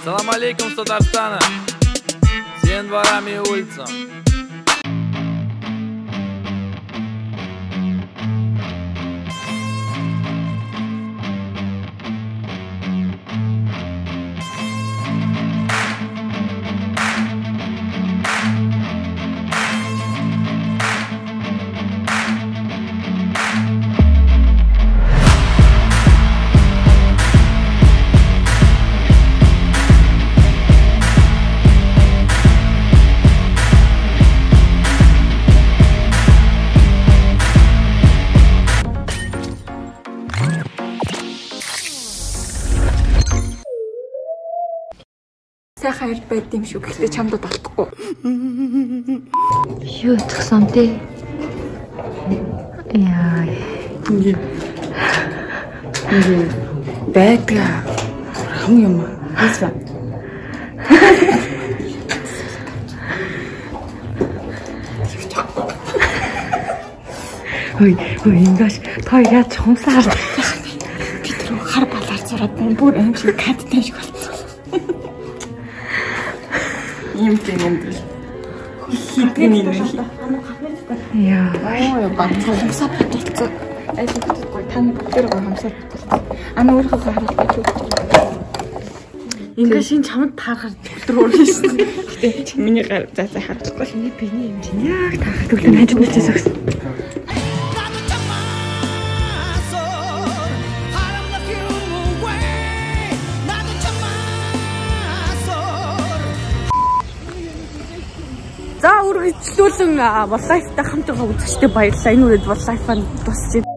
Салам алейкум с Татарстана. Всем дворам и улицам. Сайхан ил байд юм шүү. Гэхдээ чамд алдахгүй. Юу тгсэн тий? Яа. Ингээ байдаг. Хам юм. Хэсвэ. Ой, ингаш та яаж хумсаар бид рүү хар балаар зураад бүр аим шиг кадтай шиг болсон. Юм тийм хитэн юм. Яа. Ой, банцаа хумсаа бодчихсон. Айсгүй гой таны бүгдээр гой хумсаа бодчихсон. Ана өөрөө хараад бачуу. Ингээ шин чамд таарахаар өдрөөр шин. Гэтэ миний гар заа харахгүй. Миний биений хэмжээ яг таарах төлөв хажууд нэчээс өгсөн. За үргэлжлүүлэн Wildlife-тай хамтгаа үзэгчтэй баярлалаа. Энэ үрээд Wildlife-анд тусч байна.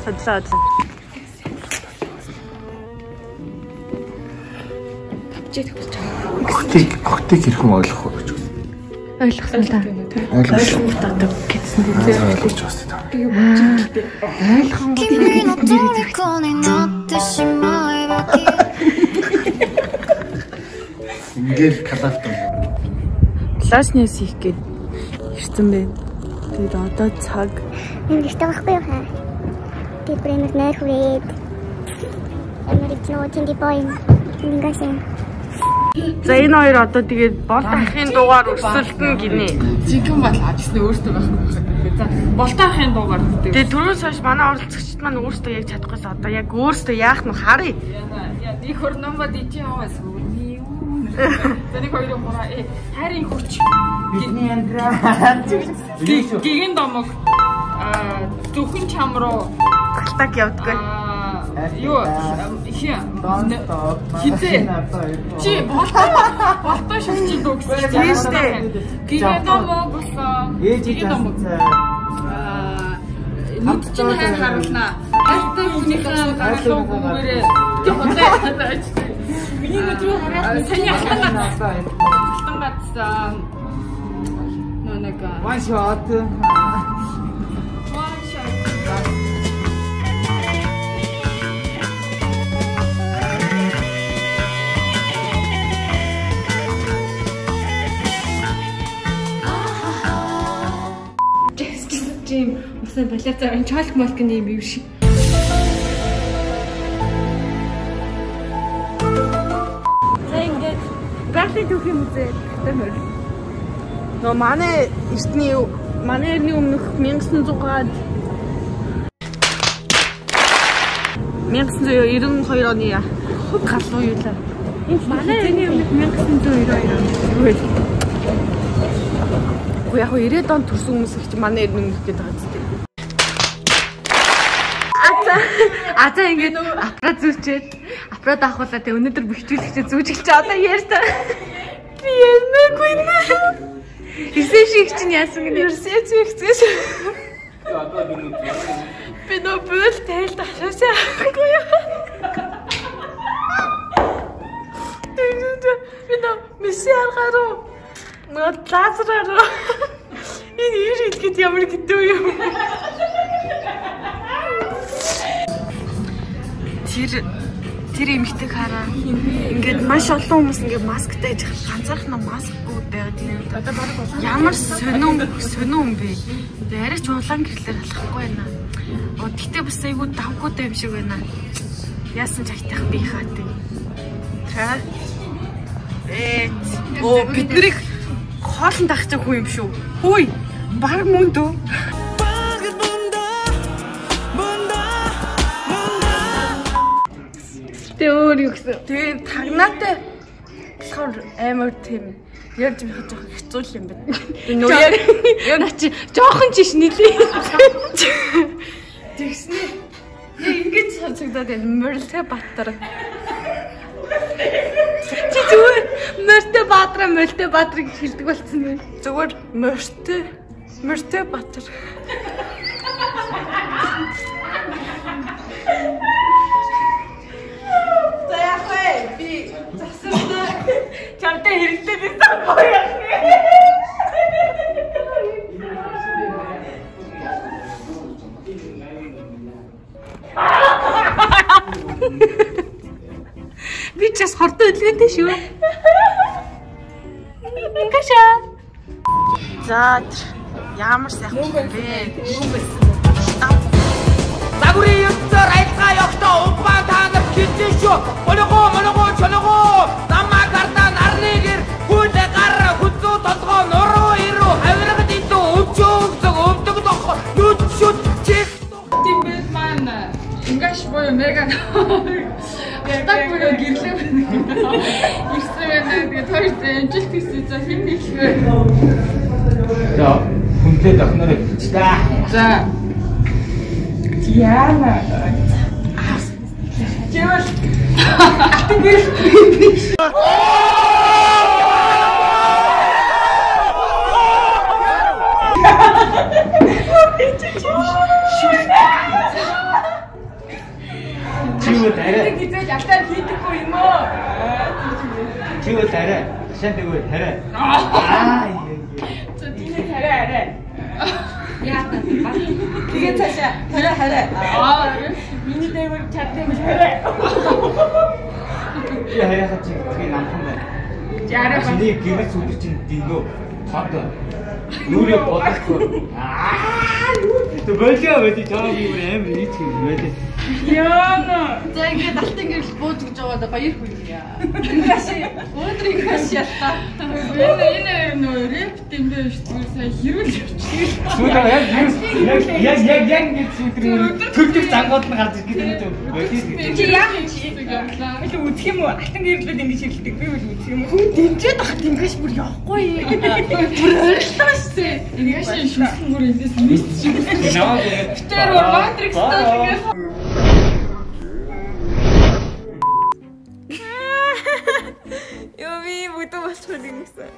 Адлаа. Тавчээд өгч байгаа. Огтыг хэрхэн ойлгох вэ гэж байна. Ойлгосон та. Ойлгосон та гэсэн ойлгож байна та. Би юу бодож Ингээл калафт. Класснээс их гээд ирсэн бэ. Тэгээд одоо цаг Ингэжтэй байхгүй юу хаа? Тэгээд брэнд нэр хүрээд Америкийн байн ингэсэн. за энэ хоёр одоо тэгээд бол ахын дугаар өрсөлдөн гинэ. Зинхэн бол ажисны өөртөө байхгүй. За болтоохын дуугаар гэдэг. Тэгээд түрүүс хойш манай оролцогчд маань өөртөө яг чадахгүйс одоо яг өөртөө яах нь харъя. Их хөрнөмбод ичи яваас. Тэний хоёрын хураа хайрын хүч. Бидний амьдраа. Гигэн домог зөвхөн чам руу Талтаг явдгаа. Юу хитэ чи болтой шивчи дөө гэсэн. Тийм штэ. Гигэн домог болсон. Гигэн домог. Нүд чинь хайр харуулнаа. Хайртай хүнийхээ гаралуу гүмээрээ яваад. Миний өдрөө хараад саний хатан гацсан. Нонага. One shot. Тийм усан балиацаа чалк малкны юм биш. За ингээд Берлин түүхийн музей гэмээр. Но манай эртний өмнөх 1900-аад 1992 оны галуу юу лээ. Энэ манай эртний өмнөх 1992 юу вэ? Яг 90-ад онд төрсөн хүмүүс их манай эртний өмнөх гэдэг байгаа зү. За ингээд аппарат зүүчээд аппарат авахлаа тэг өнөөдөр бэхжүүлэгчээ зүүжгэлч одоо ярьтаа. Би ярмаагүй нэ. Эсэшиг чинь яасан гэнэ? Ерсээч ихцээс. Би нөө бүл тайл ташаасаа авахгүй яа. Би нөө месиар гаруу. Нөө лазараа. Энэ ирээд гээд ямар гэдэг юм. Тэр эмхтэй хараа ингээд маш олон хүмүүс ингээд масктай яж ганцаархан маскгүй байгаад юм. Ямар сонио юм бэ? Арайч улаан гэрлэр алахгүй байна. Гэхдээ бас айгүй давгуутай юм шиг байна. Яасан ч айтайх би хаатай. За. Оо бид нарыг хоолнд авах гэж хүн юм шүү. Хөөе. Баг мөн дөө. Тэ өөр юу гэсэн. Тэгээ тагнаатай болохоор амар тийм ярьж байгаа жоохон хэцүү юм байна. Нөө яа чи жоохон ч нилээ. Тэгснэ. Ингэж сонсогдоод байна. Мөрөлтэй Баатар. Мөрөлтэй Баатар гэж хэлдэг болсон юм. Зүгээр Мөрөлтэй Баатар. Би засвартай чамтай хэрэгтэй байсан гоё. Би ч бас хордоо үлгэнтэй шүү. Ингээшээ. За ямар сайхан бэ? Загварын ертөнцөөр айлгаа явахдаа уупаа та нар хэлсэн шүү. Моногоо чоногоо намаа гардаа нарнэгэр хүлээ гар хүзүү толгоо нуруу ирүү хавиргад идүү өвчөөгзөг өвдөг дох нүдшүд чих тийм бис маань ингаш боё мега так боё гэрлээ ирсэн байна. Тэгээд хоёрт амжилт хийсэн. За хэн нэхвэ? За хүнлээ дахнараа бич та. За Яна. Чеваш. Чиво тарай. Гэж ятаар хийдэггүй юм уу? Чиво тарай. Шантайгүй тарай. За тийм тарай. Яата. Тэгээ цаашаа хараа. Миний дээгүүр чадсан юм хараа. Яа хаач би намхан байна. Яараа би гэрэл сүдэр чинь дэнгөө цаад нүрээ бодохгүй. Тэг болоо wedi чамаг юу амар ийч юм байна. Яна. За ингээд алтан гэрэл бууж гэж байгаа баяр хүргье. Өнөөдөр ингаш яста. Энэ нөө рэп юм байна шүү. Сая хэрүүл явчих. Сүүл яг ингэж сүдрээ төлдөг зангууд нь гарч ирэх гэдэг юм. Чи яах юм чи? Илүү үтх юм уу? Алтан гэрлүүд ингэж хэлдэг. Би бол үтх юм уу? Хүн дэмжээд ахт ингаш бүр явахгүй. Бүр өөрчлөө шүү. Ингаш шүлхэн бүр эндээс мис шиг. Тэр Matrix-тай ингаш. Ёви бүдүү болчиход ингэсэн.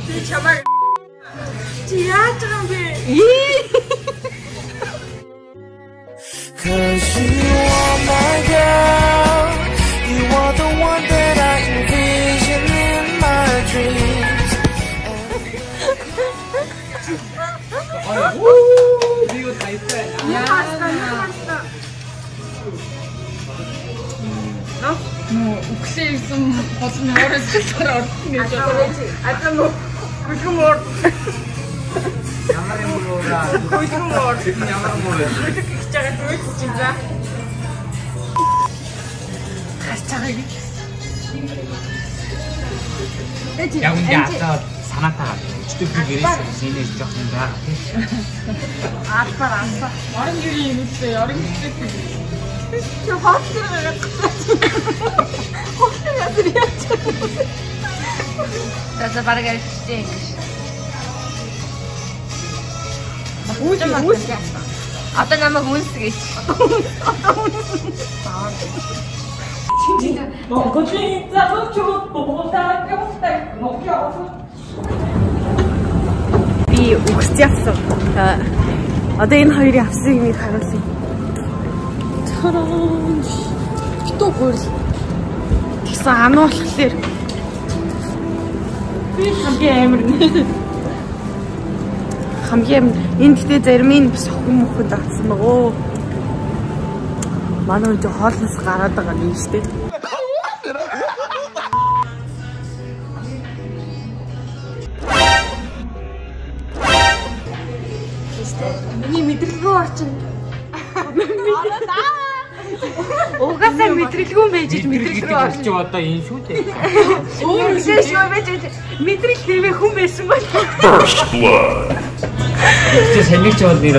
Ти чамаг. Чи яаж юм бэ? Cause you are my girl. You are the one that I envision in my dreams. 이거 다 있어야 돼. Ukse 있으면 버튼 오래서 잘 어떻게 내줘. 아까 뭐 그거 야마랑 물어라. 지금 야마랑 물어라. 어떻게 기자가 들어있어 진짜. 가스차가기. 야 근데 아까 산악타 주택비 그랬어. 얘네 조금 다. 아빠. 마른 길이 있는데 여름 주택비. 저 호스트를 호스트가 들이었죠. За бараг арилжтэй ингэж. Үгүй. Одоо намайг үнсгэж. Би үгс явсан. Одоо энэ хоёрын авсан юмыг харуулъя. Битүү гөрл. Тэгсэн ануу болохоор Би хамгийн амар нэ. хамгийн энэ гэдэг зарим нь бас охин мөхөд авсан нөгөө. Манай үед хоолноос гараад байгаа юм шүү дээ. Миний мэдрэлгүй орчин. Угаасаа мэдрэлгүй байж мэдрэлгүй орчин. Чи одоо энэ шүү дээ. Өөр шүү байж мэдрэл хэвээ хүн байсан бол. Чи санийч бол нэр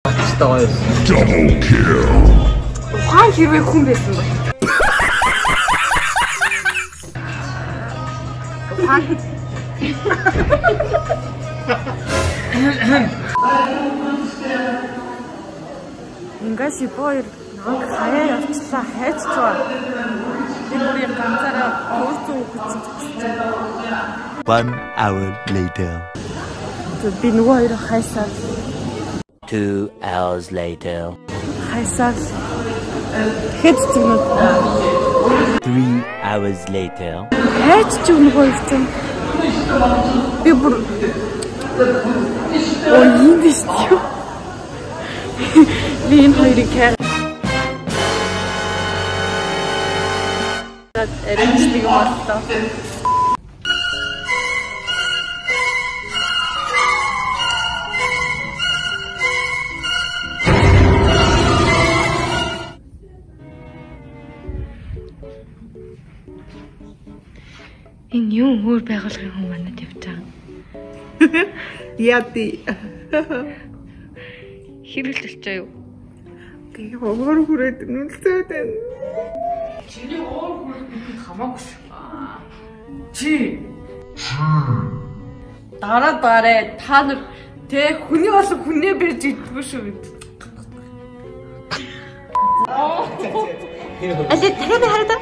баттай гоё. Double kill. Ухаан хэрвээ хүн байсан бол. Ухаан. Ингээс боор нэг хаяа явчлаа хайцгаа. Би бүрийн ганцаараа өөртөө хүчтэй. 1 hour later. Би нөгөө хоёроо хайсаад 2 hours later. хайсаад хэд цэгнүүд 3 hours later. хайч ч нөгөө ирсэн. Би бүр ийм биш юу? Би энэ хоёрыг эрэмжлэг юм боллоо. Энэ юу өөр байгуулгын хүн манад явж байгаа. Яди. Хэрүүлж болчоо юу? Тэгээ хогоор хүрээд нүлцээд байна. Чиний уур хүрээд хамаагүй шүү. Чи Дараа та нар тэ хүний болон хүнээ барьж идэггүй шүү гэд. Аль дахиад хараа.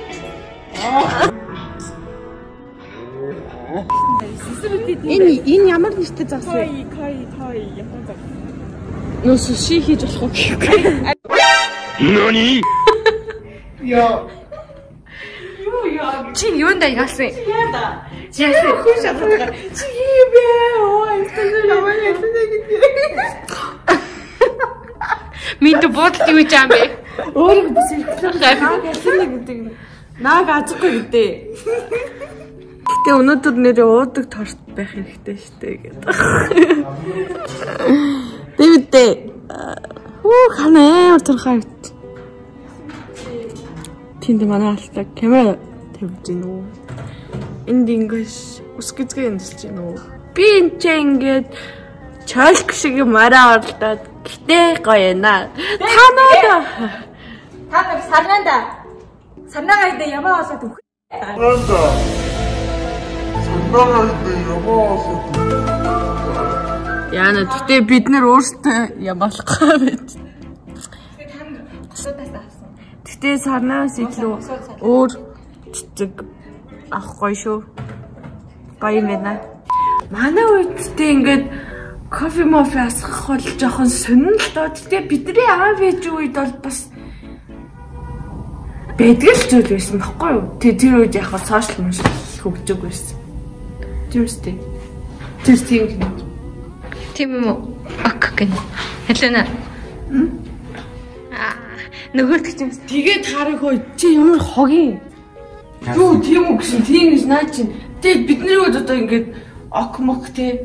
Энэ ямар нэртэй зогсов вэ? Той яхан зав. Нөө суши хийж болох уу гэх. Nani? Яа. Чи юунд яасан? Яда. Яасан? Хүн шатгаа. Чи бэ? Ой, тэр ямар яасан гэдэг. Минь бодолт юу юм бэ? Өөрөө бас хэлсэн гэдэг. Нааг азгүй гэдэг. Гэтэ өнөөдөр нэрээ уудаг торт байх хэрэгтэй штэ гэдэг. Дэвдээ. Ханаа уртархаа. Тэнд манай алтаа камера тавьж гин үү. Энд ингээс үсгэцгээ эндэлж гин үү. Би энэ ч ингээд чалк шиг мараа орлоод гэтээ гоё наа. Та нар сарнаанда. Сарнаагаа идэ ямаа болоод үх. Яна гэтээ бид нар өөрсдөө ямаалахгүй байт. Гэтээ сарнаас илүү өөр цэцэг авахгүй шүү. Гоё юм байна. Манай үедээ ингээд кофе мофе асах бол жоохон сонин л доо. Гэтээ бидний аав ээж үед бол бас бэдгэл зүйл байсан баггүй юу? Тэр үед яг сошиал мөн хөгжөөг байсан. Тэрстэй. Тийм юм уу? Ок гэн. Хэлэнэ. Нөгөөд ч юм. Тэгээд харах хой чи ямар хогийн. Юу тийм үү гэсэн тийм гэж наа чинь. Тэгээд бидний үед одоо ингээд ок мок те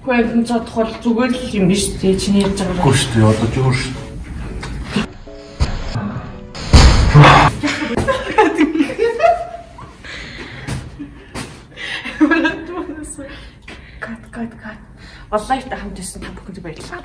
хөөм цодох бол зүгээр л юм биш те чиний ярьж байгаа. Үгүй шүү дээ одоо ч өөр шүү. Кат. Онлайн та хамт ирсэн та бүхэнд баярлалаа.